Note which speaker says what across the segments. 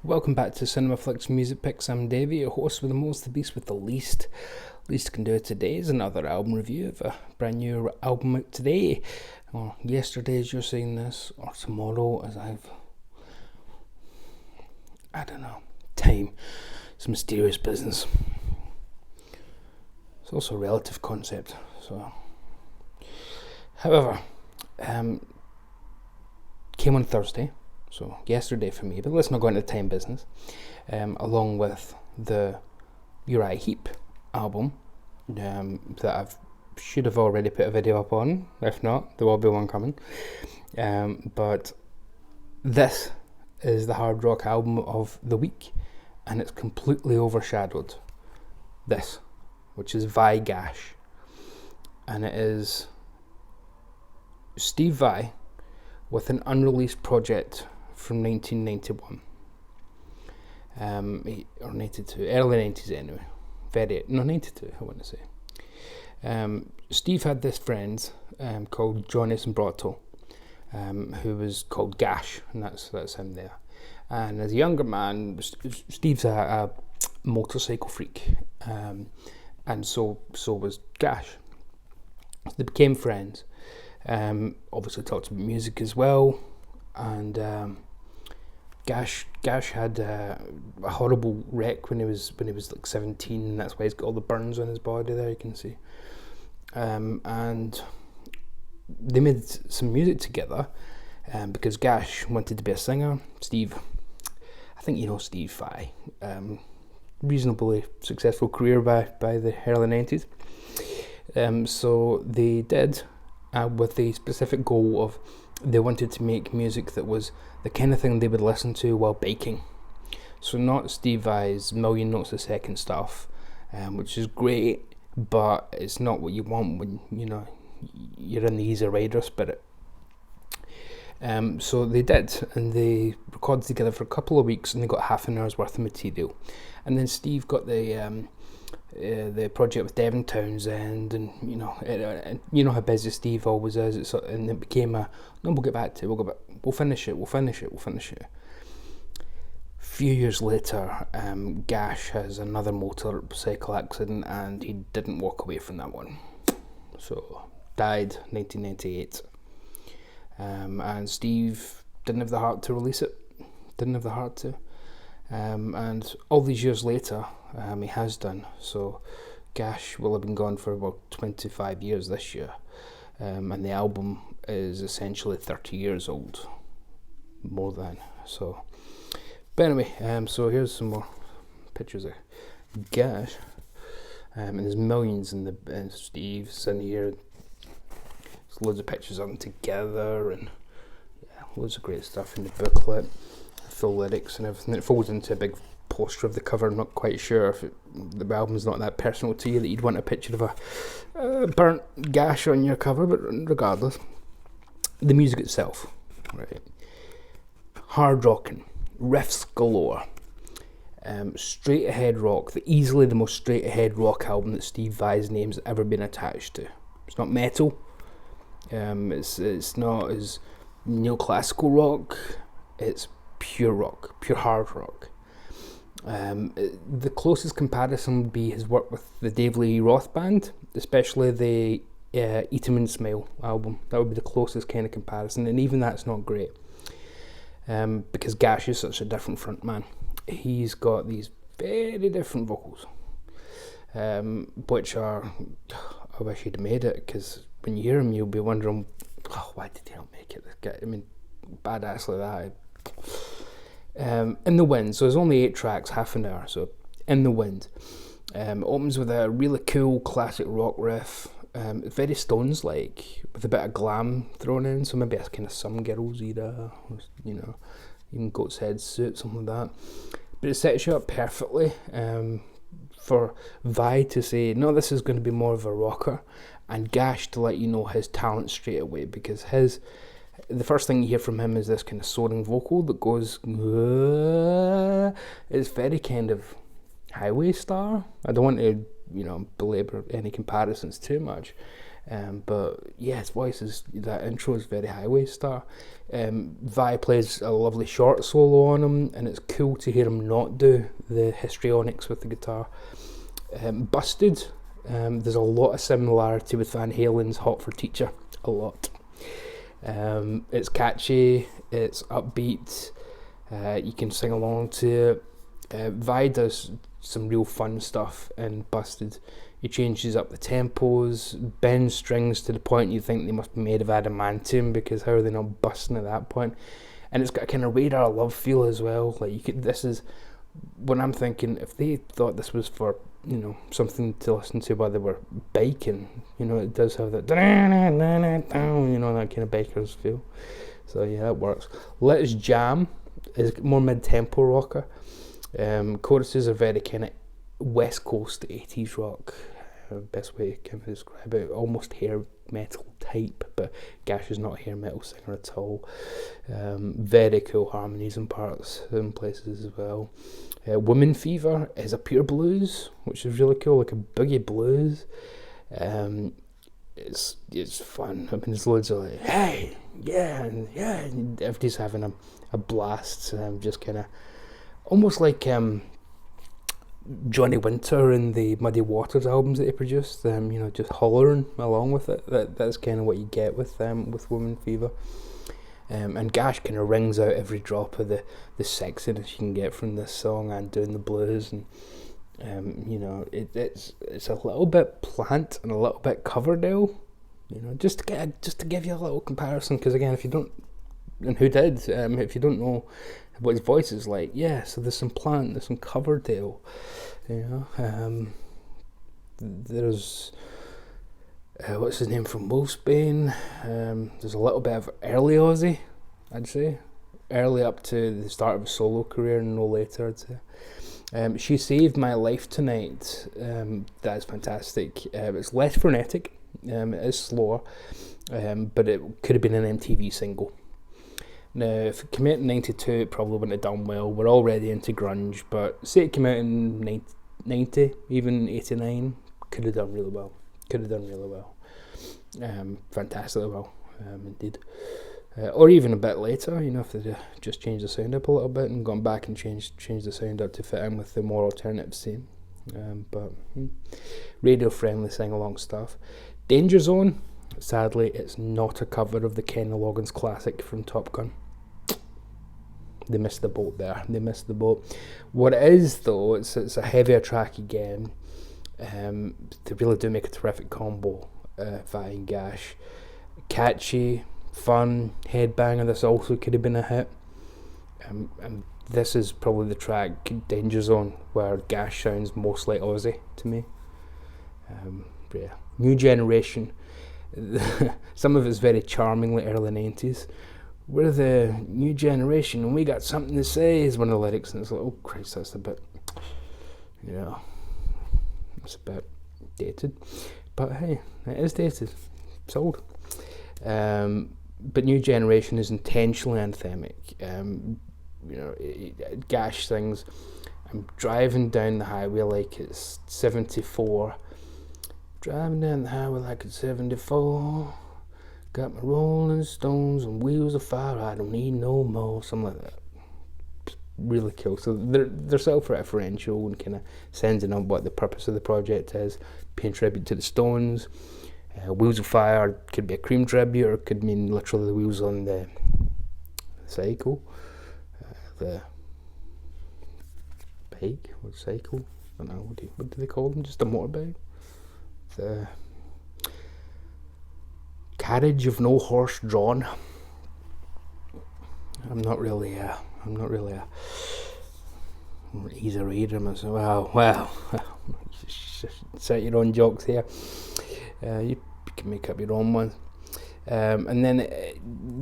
Speaker 1: Welcome back to Cinema Flicks Music Picks. I'm Davey, your host with the most, the beast with the least. Least I can do it today is another album review of a brand new album out today, or yesterday as you're seeing this, or tomorrow as time. It's mysterious business. It's also a relative concept. However, came on Thursday. So yesterday for me, but let's not go into time business. Along with the Uriah Heep album that I should have already put a video up on. If not, there will be one coming. But this is the hard rock album of the week, and it's completely overshadowed this, which is Vai Gash, and it is Steve Vai with an unreleased project from 1991, or 92, early 90s anyway. 92, I want to say. Steve had this friend called Johnny Sombrato, who was called Gash, and that's him there. And as a younger man, Steve's a motorcycle freak, and so was Gash. So they became friends. Obviously talked about music as well, and Gash had a horrible wreck when he was like 17, and that's why he's got all the burns on his body there, you can see. And they made some music together, because Gash wanted to be a singer. Steve, I think you know Steve Vai, reasonably successful career by the early 90s. So they did, with the specific goal of they wanted to make music that was the kind of thing they would listen to while baking. So not Steve Vai's million notes a second stuff, which is great, but it's not what you want when you're in the Easy Rider spirit. So they did, and they recorded together for a couple of weeks, and they got half an hour's worth of material. And then Steve got the project with Devin Townsend, and you know how busy Steve always is. And it became we'll get back to it. We'll finish it. A few years later, Gash has another motorcycle accident, and he didn't walk away from that one. So died 1998, and Steve didn't have the heart to release it. And all these years later, he has done. So Gash will have been gone for about 25 years this year, and the album is essentially 30 years old, more than. So, but anyway, so here's some more pictures of Gash, and there's millions in Steve's in here. There's loads of pictures of them together, and loads of great stuff in the booklet, full lyrics and everything. It folds into a big poster of the cover. I'm not quite sure if the album's not that personal to you that you'd want a picture of a burnt Gash on your cover, but regardless, the music itself, right? Hard rocking, riffs galore, straight ahead rock, easily the most straight ahead rock album that Steve Vai's name's ever been attached to. It's not metal, it's not as neoclassical rock, it's pure rock, pure hard rock. The closest comparison would be his work with the Dave Lee Roth Band, especially the Eat 'Em and Smile album. That would be the closest kind of comparison, and even that's not great, because Gash is such a different frontman. He's got these very different vocals, which are, I wish he'd made it, because when you hear him you'll be wondering, why did he not make it? This guy, I mean, badass like that. In the Wind, so there's only 8 tracks, half an hour. So In the Wind opens with a really cool classic rock riff, very Stones like, with a bit of glam thrown in, so maybe a kind of Some Girls era, or, even Goat's Head Suit, something like that. But it sets you up perfectly for Vai to say, no, this is going to be more of a rocker, and Gash to let you know his talent straight away, because the first thing you hear from him is this kind of soaring vocal that goes, it's very kind of Highway Star. I don't want to, belabor any comparisons too much, But yeah, his voice is, that intro is very Highway Star. Vi plays a lovely short solo on him, and it's cool to hear him not do the histrionics with the guitar. Busted, there's a lot of similarity with Van Halen's Hot for Teacher, a lot. It's catchy, it's upbeat, you can sing along to it. Vi does some real fun stuff in Busted. He changes up the tempos, bends strings to the point you think they must be made of adamantium, because how are they not busting at that point? And it's got a kind of Radar Love feel as well. Like, this is when I'm thinking, if they thought this was for, something to listen to while they were biking, it does have that, that kind of bikers feel. So yeah, it works. Let's Jam is more mid-tempo rocker. Choruses are very kind of West Coast 80s rock, best way to kind of describe it, almost hair metal type, but Gash is not a hair metal singer at all. Very cool harmonies and parts in places as well. Woman Fever is a pure blues, which is really cool, like a boogie blues. It's fun. I mean, there's loads of like, hey, yeah, and everybody's having a blast. Just kind of almost like Johnny Winter and the Muddy Waters albums that he produced, just hollering along with it. That's kind of what you get with Woman Fever. And Gash kind of rings out every drop of the sexiness you can get from this song and doing the blues, and it's a little bit Plant and a little bit Coverdale, just to give you a little comparison, because again, if you don't, and who did, if you don't know what his voice is like, yeah, so there's some Plant, there's some Coverdale, there's what's his name from Wolfsbane, there's a little bit of early Ozzy, I'd say, early up to the start of his solo career and no later, I'd say. She Saved My Life Tonight, that's fantastic. It's less frenetic, it is slower, but it could have been an MTV single. Now, if it came out in 92, it probably wouldn't have done well. We're already into grunge, but say it came out in 90, even 89, could have done really well. Fantastically well, indeed. Or even a bit later, if they just changed the sound up a little bit and gone back and changed the sound up to fit in with the more alternative scene. But radio-friendly sing-along stuff. Danger Zone, sadly, it's not a cover of the Kenny Loggins classic from Top Gun. They missed the boat there. What it is, though, it's a heavier track again. They really do make a terrific combo, Vi and Gash. Catchy, fun, headbanger. This also could have been a hit. And this is probably the track, Danger Zone, where Gash sounds most like Ozzy to me. Yeah. New Generation. Some of it's very charmingly early 90s. We're the new generation and we got something to say is one of the lyrics, and it's like, oh Christ, that's a bit, it's a bit dated. But hey, it is dated. Sold. But New Generation is intentionally anthemic. Gash sings, I'm driving down the highway like it's 74. Driving down the highway like it's 74. Got my Rolling Stones and wheels of fire. I don't need no more. Something like that. Really cool. So they're self-referential and kind of sending on what the purpose of the project is, paying tribute to the Stones. Wheels of Fire could be a Cream tribute, or it could mean literally the wheels on the cycle, the bike or cycle. I don't know, what do they call them? Just a motorbike. The carriage of no horse drawn. I'm not really a easy reader myself. Well, set your own jokes here. You can make up your own ones. And then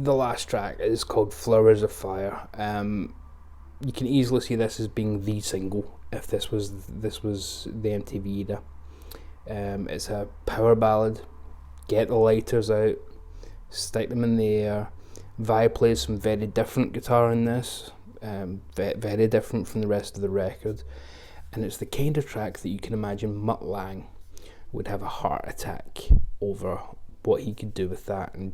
Speaker 1: the last track is called Flowers of Fire. You can easily see this as being the single if this was the MTV era. It's a power ballad. Get the lighters out, stick them in the air. Vi plays some very different guitar in this, very different from the rest of the record, and it's the kind of track that you can imagine Mutt Lange would have a heart attack over what he could do with that and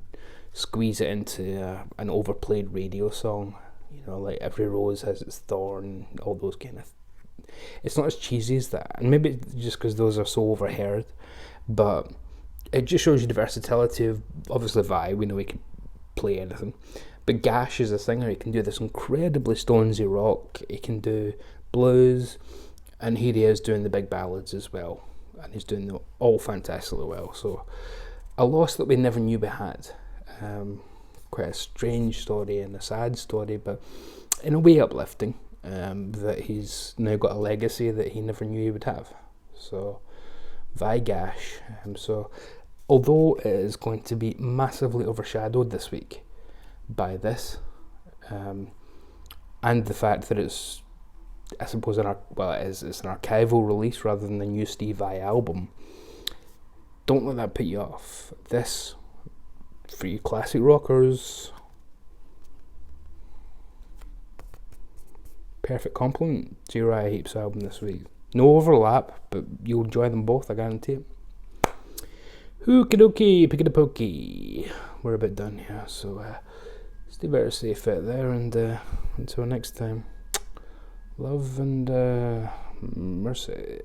Speaker 1: squeeze it into an overplayed radio song. You know, like every rose has its thorn, all those kind of. It's not as cheesy as that, and maybe just because those are so overheard, but it just shows you the versatility of, obviously, Vi. We know he can play anything, but Gash is a singer. He can do this incredibly stonesy rock. He can do blues, and here he is doing the big ballads as well, and he's doing them all fantastically well. So a loss that we never knew we had. Quite a strange story and a sad story, but in a way uplifting, that he's now got a legacy that he never knew he would have. So Vi Gash. So although it is going to be massively overshadowed this week by this, and the fact that it's, I suppose, it's an archival release rather than the new Steve Vai album, don't let that put you off. This, for you classic rockers, perfect compliment to Uriah Heep's album this week. No overlap, but you'll enjoy them both, I guarantee it. Hooky dokie, pick it a pokey. We're a bit done here, so stay very safe out there, and until next time, love and mercy.